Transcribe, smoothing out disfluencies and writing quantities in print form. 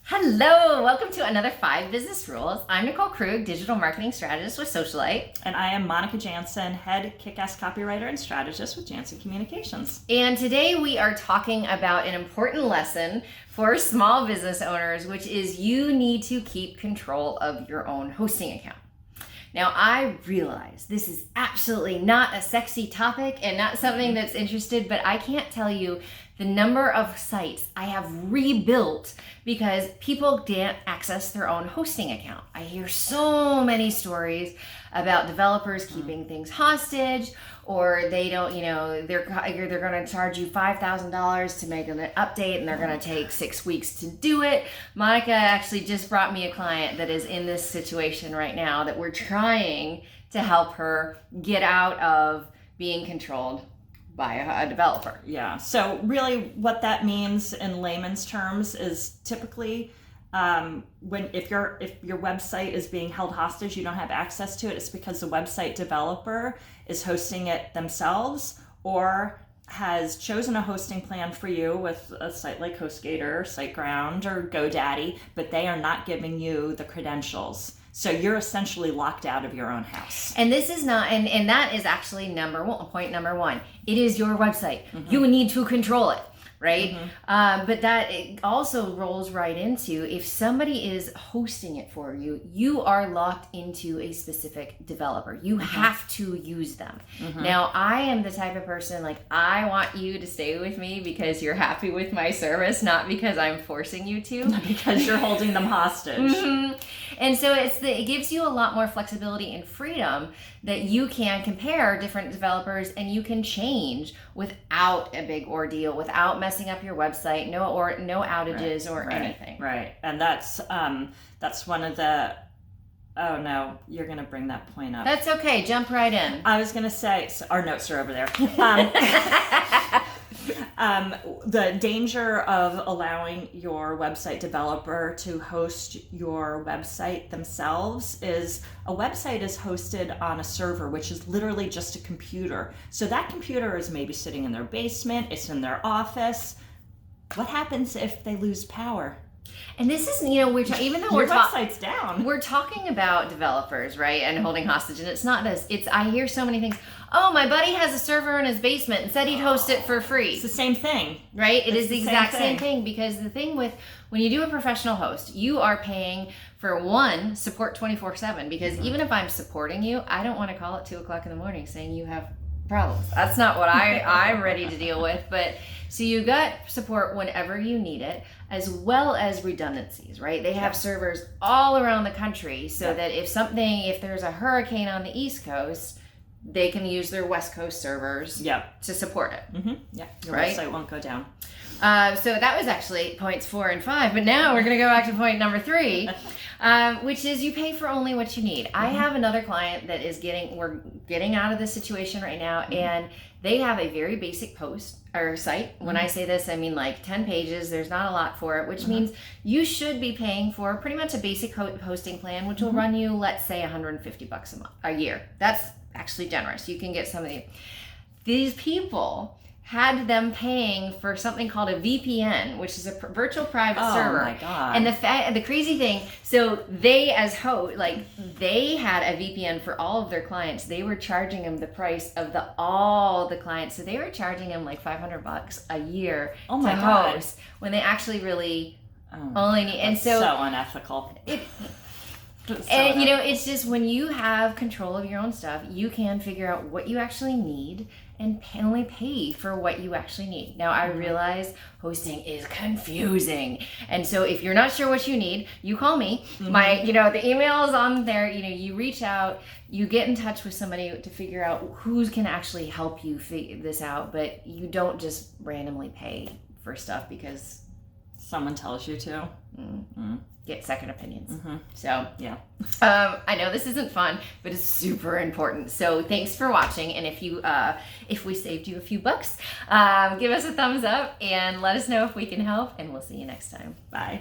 Hello, welcome to another 5 Business Rules. I'm Nicole Krug, Digital Marketing Strategist with Socialite. And I am Monica Jansen, Head Kick-Ass Copywriter and Strategist with Jansen Communications. And today we are talking about an important lesson for small business owners, which is you need to keep control of your own hosting account. Now, I realize this is absolutely not a sexy topic and not something that's interested, but I can't tell you the number of sites I have rebuilt because people can't access their own hosting account. I hear so many stories about developers keeping things hostage, or they don't, they're going to charge you $5,000 to make an update and they're going to take 6 weeks to do it. Monica actually just brought me a client that is in this situation right now that we're trying to help her get out of being controlled by a developer. Yeah, so really what that means in layman's terms is typically if your website is being held hostage, you don't have access to it, it's because the website developer is hosting it themselves or has chosen a hosting plan for you with a site like HostGator, SiteGround, or GoDaddy, but they are not giving you the credentials. So you're essentially locked out of your own house. And this is not, and that is actually point number one. It is your website. Mm-hmm. You need to control it, right? Mm-hmm. But that it also rolls right into, if somebody is hosting it for you, you are locked into a specific developer. You have to use them. Now, I am the type of person, I want you to stay with me because you're happy with my service, not because I'm forcing you to. Not because you're holding them hostage. And so it gives you a lot more flexibility and freedom that you can compare different developers and you can change without a big ordeal, without messing up your website, no outages or anything. Right, and that's one of the. Oh no, you're gonna bring that point up. That's okay. Jump right in. I was gonna say our notes are over there. The danger of allowing your website developer to host your website themselves is a website is hosted on a server, which is literally just a computer. So that computer is maybe sitting in their basement, it's in their office. What happens if they lose power? And this is, even though your website's down, we're talking about developers, right, and holding hostage, and it's not this. I hear so many things. Oh, my buddy has a server in his basement and said he'd host it for free. It's the same thing, right? It is the exact same thing because the thing with when you do a professional host, you are paying for one support 24/7 because even if I'm supporting you, I don't want to call at 2:00 in the morning saying you have problems. That's not what I'm ready to deal with. But so you got support whenever you need it, as well as redundancies, right? They have servers all around the country so that if there's a hurricane on the East Coast, they can use their West Coast servers to support it. Yeah, your website won't go down. So that was actually points 4 and 5, but now we're going to go back to point number 3, which is you pay for only what you need. I have another client that we're getting out of this situation right now, and they have a very basic post or site. When I say this, I mean 10 pages. There's not a lot for it, which means you should be paying for pretty much a basic hosting plan, which will run you, let's say, $150 a year. That's actually generous. You can get these people had them paying for something called a VPN, which is a virtual private server. Oh my God. And the crazy thing, so they they had a VPN for all of their clients. They were charging them the price of all the clients. So they were charging them $500 a year to host when they actually really only need. And so unethical. It's just when you have control of your own stuff, you can figure out what you actually need and only pay for what you actually need. Now, I realize hosting is confusing. And so if you're not sure what you need, you call me. The email is on there. You reach out, you get in touch with somebody to figure out who can actually help you figure this out. But you don't just randomly pay for stuff because someone tells you to. Get second opinions. So yeah, I know this isn't fun, but it's super important. So thanks for watching, and if we saved you a few bucks, give us a thumbs up and let us know if we can help, and we'll see you next time. Bye.